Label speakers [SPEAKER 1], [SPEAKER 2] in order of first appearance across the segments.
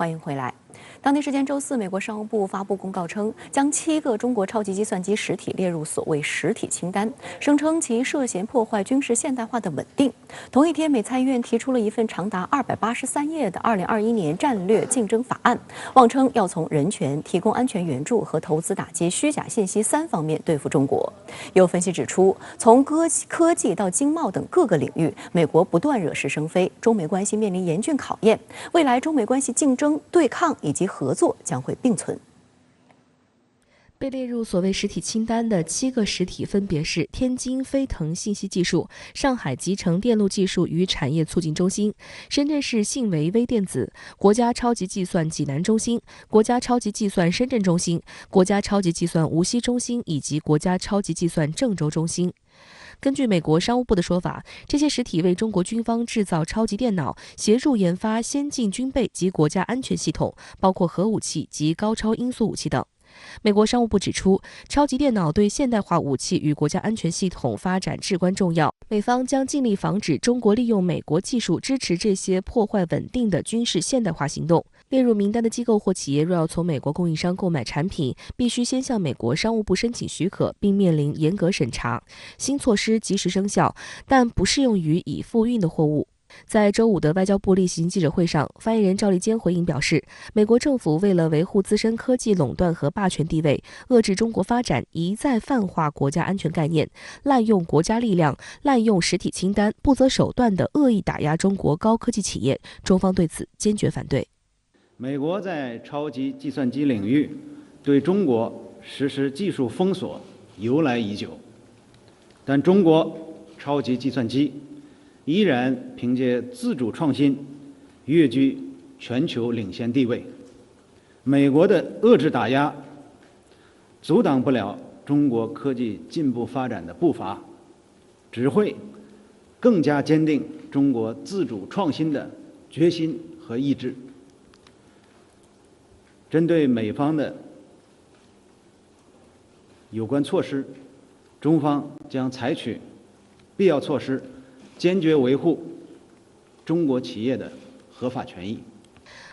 [SPEAKER 1] 欢迎回来。当地时间周四，美国商务部发布公告称，将7个中国超级计算机实体列入所谓实体清单，声称其涉嫌破坏军事现代化的稳定。同一天，美参议院提出了一份长达283页的2021年战略竞争法案，妄称要从人权、提供安全援助和投资打击虚假信息3方面对付中国。有分析指出，从科技到经贸等各个领域，美国不断惹是生非，中美关系面临严峻考验。未来中美关系竞争、对抗以及合作将会并存。
[SPEAKER 2] 被列入所谓实体清单的7个实体分别是天津飞腾信息技术、上海集成电路技术与产业促进中心、深圳市信维微电子、国家超级计算济南中心、国家超级计算深圳中心、国家超级计算无锡中心以及国家超级计算郑州中心。根据美国商务部的说法，这些实体为中国军方制造超级电脑，协助研发先进军备及国家安全系统，包括核武器及高超音速武器等。美国商务部指出，超级电脑对现代化武器与国家安全系统发展至关重要，美方将尽力防止中国利用美国技术支持这些破坏稳定的军事现代化行动。列入名单的机构或企业若要从美国供应商购买产品，必须先向美国商务部申请许可，并面临严格审查。新措施即时生效，但不适用于已付运的货物。在周五的外交部例行记者会上，发言人赵立坚回应表示，美国政府为了维护自身科技垄断和霸权地位，遏制中国发展，一再泛化国家安全概念，滥用国家力量，滥用实体清单，不择手段地恶意打压中国高科技企业，中方对此坚决反对。
[SPEAKER 3] 美国在超级计算机领域对中国实施技术封锁由来已久，但中国超级计算机依然凭借自主创新跃居全球领先地位。美国的遏制打压阻挡不了中国科技进步发展的步伐，只会更加坚定中国自主创新的决心和意志。针对美方的有关措施，中方将采取必要措施，坚决维护中国企业的合法权益。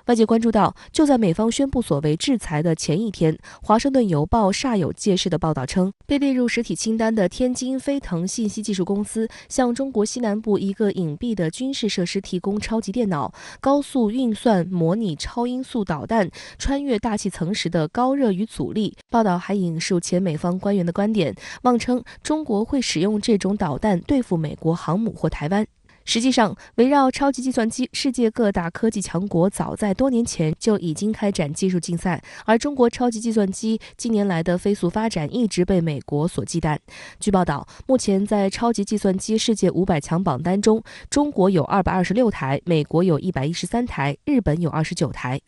[SPEAKER 2] 外界关注到，就在美方宣布所谓制裁的前一天，《华盛顿邮报》煞有介事的报道称，被列入实体清单的天津飞腾信息技术公司向中国西南部一个隐蔽的军事设施提供超级电脑，高速运算模拟超音速导弹穿越大气层时的高热与阻力。报道还引述前美方官员的观点，妄称中国会使用这种导弹对付美国航母或台湾。实际上，围绕超级计算机，世界各大科技强国早在多年前就已经开展技术竞赛，而中国超级计算机近年来的飞速发展一直被美国所忌惮。据报道，目前在超级计算机世界500强榜单中，中国有226台，美国有113台，日本有29台。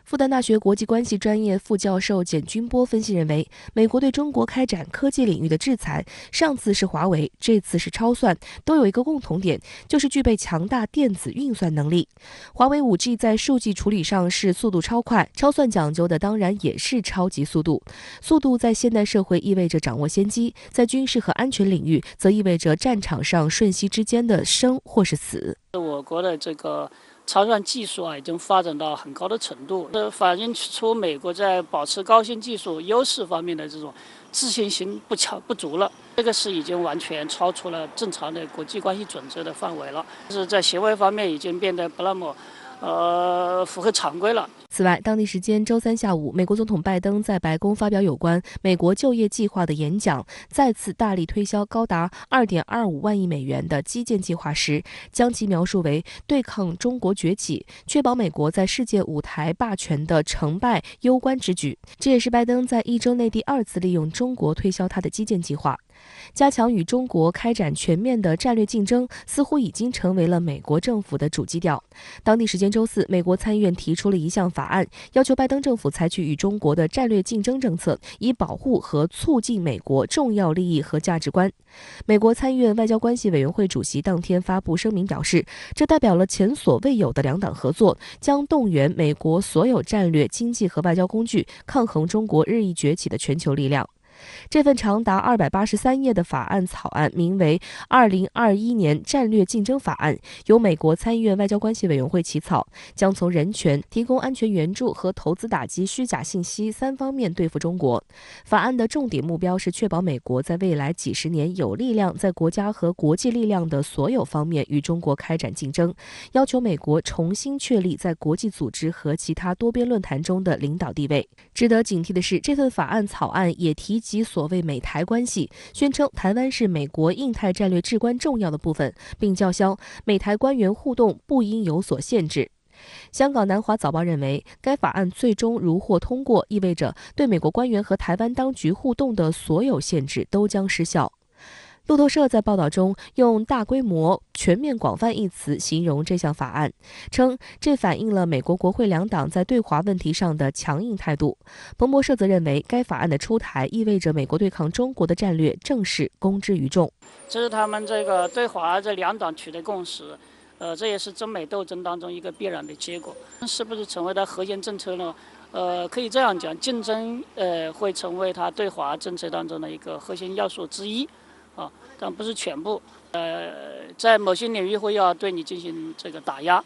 [SPEAKER 2] 复旦大学国际关系专业副教授简军波分析认为，美国对中国开展科技领域的制裁，上次是华为，这次是超算，都有一个共同点，就是具备强大电子运算能力。华为 5G 在数据处理上是速度超快，超算讲究的当然也是超级速度。速度在现代社会意味着掌握先机，在军事和安全领域则意味着战场上瞬息之间的生或是死。
[SPEAKER 4] 我国的这个超算技术已经发展到很高的程度，反映出美国在保持高新技术优势方面的这种自信心不足了。这个是已经完全超出了正常的国际关系准则的范围了，是在行为方面已经变得不那么符合常规了。
[SPEAKER 2] 此外，当地时间周三下午，美国总统拜登在白宫发表有关美国就业计划的演讲，再次大力推销高达2.25万亿美元的基建计划时，将其描述为对抗中国崛起、确保美国在世界舞台霸权的成败攸关之举。这也是拜登在一周内第2次利用中国推销他的基建计划。加强与中国开展全面的战略竞争，似乎已经成为了美国政府的主基调。当地时间周四，美国参议院提出了一项法案，要求拜登政府采取与中国的战略竞争政策，以保护和促进美国重要利益和价值观。美国参议院外交关系委员会主席当天发布声明表示，这代表了前所未有的两党合作，将动员美国所有战略、经济和外交工具，抗衡中国日益崛起的全球力量。这份长达283页的法案草案名为《2021年战略竞争法案》，由美国参议院外交关系委员会起草，将从人权、提供安全援助和投资打击虚假信息3方面对付中国。法案的重点目标是确保美国在未来几十年有力量在国家和国际力量的所有方面与中国开展竞争，要求美国重新确立在国际组织和其他多边论坛中的领导地位。值得警惕的是，这份法案草案也提及所谓美台关系，宣称台湾是美国印太战略至关重要的部分，并叫嚣美台官员互动不应有所限制。香港南华早报认为，该法案最终如获通过，意味着对美国官员和台湾当局互动的所有限制都将失效。路透社在报道中用大规模、全面、广泛一词形容这项法案，称这反映了美国国会两党在对华问题上的强硬态度。彭博社则认为，该法案的出台意味着美国对抗中国的战略正式公之于众。
[SPEAKER 4] 这是他们这个对华这两党取得共识，这也是中美斗争当中一个必然的结果。是不是成为它核心政策呢？可以这样讲，竞争会成为它对华政策当中的一个核心要素之一。但不是全部，在某些领域会要对你进行这个打压，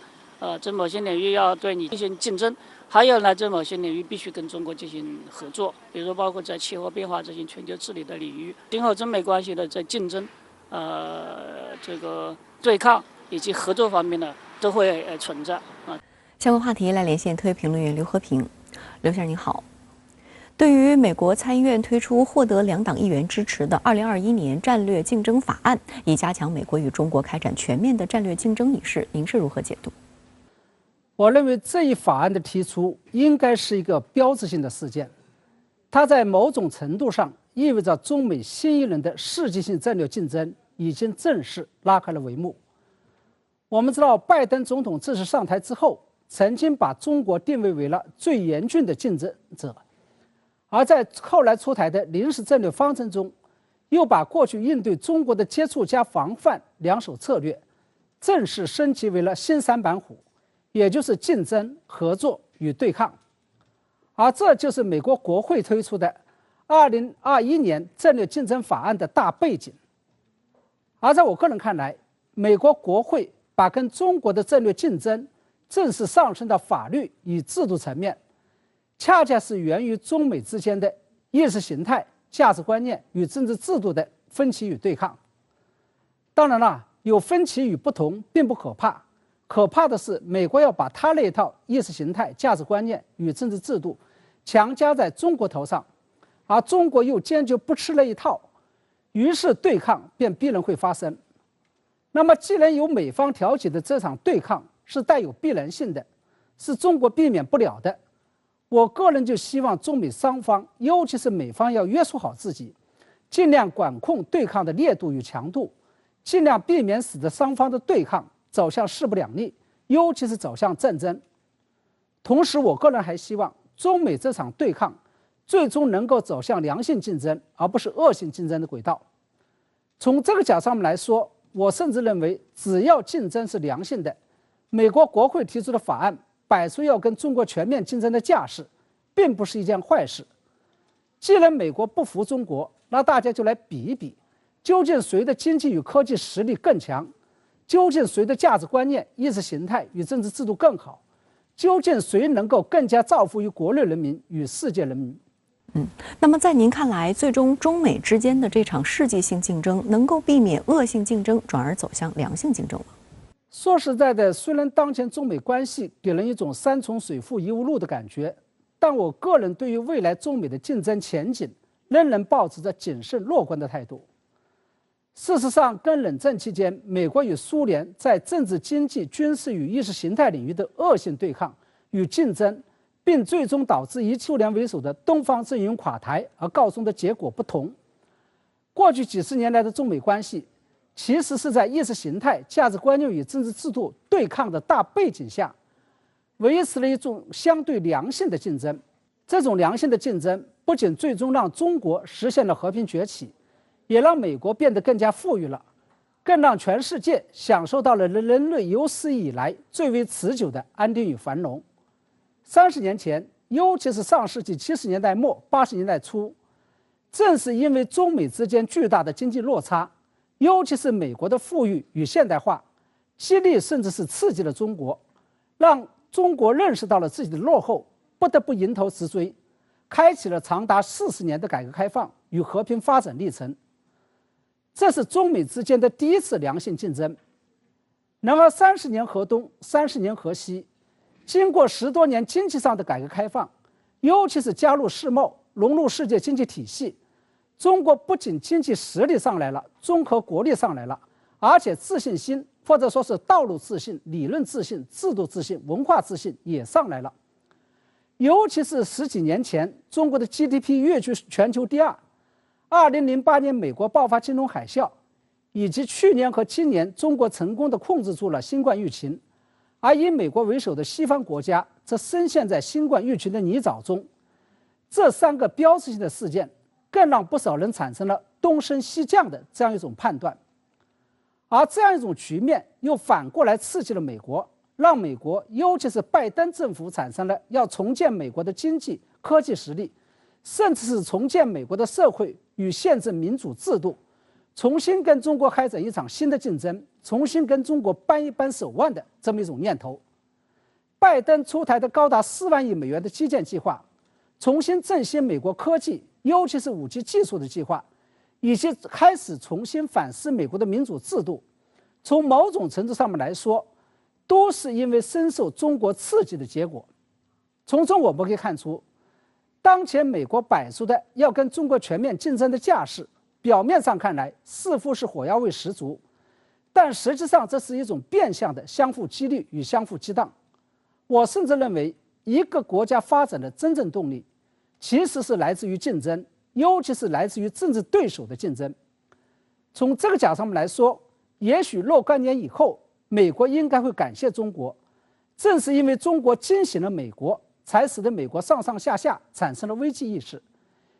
[SPEAKER 4] 在某些领域要对你进行竞争，还有呢，在某些领域必须跟中国进行合作，比如包括在气候变化这些全球治理的领域，今后中美关系的在竞争、这个对抗以及合作方面呢，都会存在啊。
[SPEAKER 1] 相关话题来连线特约评论员刘和平，刘先生您好。对于美国参议院推出获得两党议员支持的2021年战略竞争法案，以加强美国与中国开展全面的战略竞争一事，您是如何解读？
[SPEAKER 5] 我认为这一法案的提出应该是一个标志性的事件，它在某种程度上意味着中美新一轮的世纪性战略竞争已经正式拉开了帷幕。我们知道，拜登总统正式上台之后，曾经把中国定位为了最严峻的竞争者。而在后来出台的临时战略方针中，又把过去应对中国的接触加防范两手策略，正式升级为了新3板斧，也就是竞争、合作与对抗。而这就是美国国会推出的2021年战略竞争法案的大背景。而在我个人看来，美国国会把跟中国的战略竞争正式上升到法律与制度层面，恰恰是源于中美之间的意识形态、价值观念与政治制度的分歧与对抗。当然了，有分歧与不同并不可怕，可怕的是美国要把他那一套意识形态、价值观念与政治制度强加在中国头上，而中国又坚决不吃那一套，于是对抗便必然会发生。那么既然由美方挑起的这场对抗是带有必然性的，是中国避免不了的，我个人就希望中美双方，尤其是美方要约束好自己，尽量管控对抗的烈度与强度，尽量避免使得双方的对抗走向势不两立，尤其是走向战争。同时，我个人还希望中美这场对抗最终能够走向良性竞争，而不是恶性竞争的轨道。从这个角度上面来说，我甚至认为，只要竞争是良性的，美国国会提出的法案摆出要跟中国全面竞争的架势，并不是一件坏事。既然美国不服中国，那大家就来比一比，究竟谁的经济与科技实力更强？究竟谁的价值观念、意识形态与政治制度更好？究竟谁能够更加造福于国内人民与世界人民？
[SPEAKER 1] 那么在您看来，最终中美之间的这场世纪性竞争能够避免恶性竞争，转而走向良性竞争吗？
[SPEAKER 5] 说实在的，虽然当前中美关系给人一种山重水复疑无路的感觉，但我个人对于未来中美的竞争前景仍然保持着谨慎乐观的态度。事实上，跟冷战期间美国与苏联在政治、经济、军事与意识形态领域的恶性对抗与竞争，并最终导致以苏联为首的东方阵营垮台而告终的结果不同。过去几十年来的中美关系，其实是在意识形态、价值观念与政治制度对抗的大背景下，维持了一种相对良性的竞争。这种良性的竞争不仅最终让中国实现了和平崛起，也让美国变得更加富裕了，更让全世界享受到了人类有史以来最为持久的安定与繁荣。30年前，尤其是上世纪70年代末、80年代初，正是因为中美之间巨大的经济落差，尤其是美国的富裕与现代化，激励甚至是刺激了中国，让中国认识到了自己的落后，不得不迎头直追，开启了长达40年的改革开放与和平发展历程。这是中美之间的第一次良性竞争。然而30年河东，30年河西，经过10多年经济上的改革开放，尤其是加入世贸，融入世界经济体系，中国不仅经济实力上来了，综合国力上来了，而且自信心或者说是道路自信、理论自信、制度自信、文化自信也上来了。尤其是10几年前，中国的 GDP 跃居全球第2。2008年美国爆发金融海啸，以及去年和今年中国成功地控制住了新冠疫情，而以美国为首的西方国家则深陷在新冠疫情的泥沼中。这3个标志性的事件，更让不少人产生了东升西降的这样一种判断。而这样一种局面又反过来刺激了美国，让美国尤其是拜登政府产生了要重建美国的经济科技实力，甚至是重建美国的社会与宪政民主制度，重新跟中国开展一场新的竞争，重新跟中国扳一扳手腕的这么一种念头。拜登出台的高达4万亿美元的基建计划，重新振兴美国科技，尤其是5G 技术的计划，以及开始重新反思美国的民主制度，从某种程度上面来说，都是因为深受中国刺激的结果。从中我们可以看出，当前美国摆出的要跟中国全面竞争的架势，表面上看来似乎是火药味十足，但实际上这是一种变相的相互激励与相互激荡。我甚至认为，一个国家发展的真正动力，其实是来自于竞争，尤其是来自于政治对手的竞争。从这个角度上面来说，也许若干年以后，美国应该会感谢中国，正是因为中国惊醒了美国，才使得美国上上下下产生了危机意识，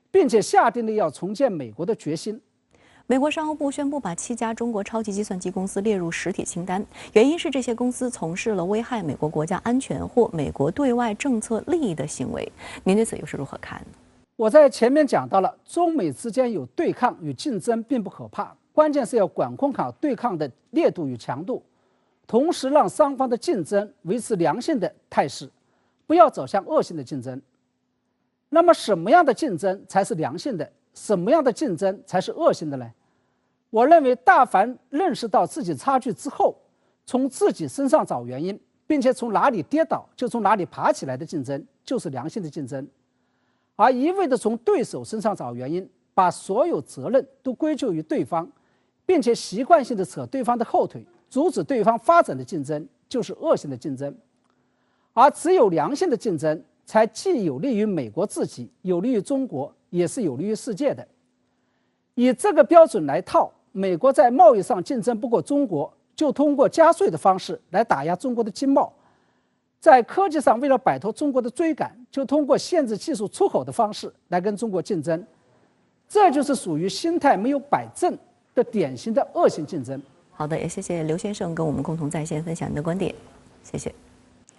[SPEAKER 5] 并且下定了要重建美国的决心。
[SPEAKER 1] 美国商务部宣布把7家中国超级计算机公司列入实体清单，原因是这些公司从事了危害美国国家安全或美国对外政策利益的行为。您对此又是如何看呢？
[SPEAKER 5] 我在前面讲到了，中美之间有对抗与竞争并不可怕，关键是要管控好对抗的烈度与强度，同时让双方的竞争维持良性的态势，不要走向恶性的竞争。那么什么样的竞争才是良性的？什么样的竞争才是恶性的呢？我认为，但凡认识到自己差距之后，从自己身上找原因，并且从哪里跌倒就从哪里爬起来的竞争，就是良性的竞争。而一味的从对手身上找原因，把所有责任都归咎于对方，并且习惯性的扯对方的后腿，阻止对方发展的竞争，就是恶性的竞争。而只有良性的竞争，才既有利于美国自己，有利于中国，也是有利于世界的。以这个标准来套，美国在贸易上竞争不过中国，就通过加税的方式来打压中国的经贸；在科技上，为了摆脱中国的追赶，就通过限制技术出口的方式来跟中国竞争。这就是属于心态没有摆正的典型的恶性竞争。
[SPEAKER 1] 好的，也谢谢刘先生跟我们共同在线分享您的观点，谢谢。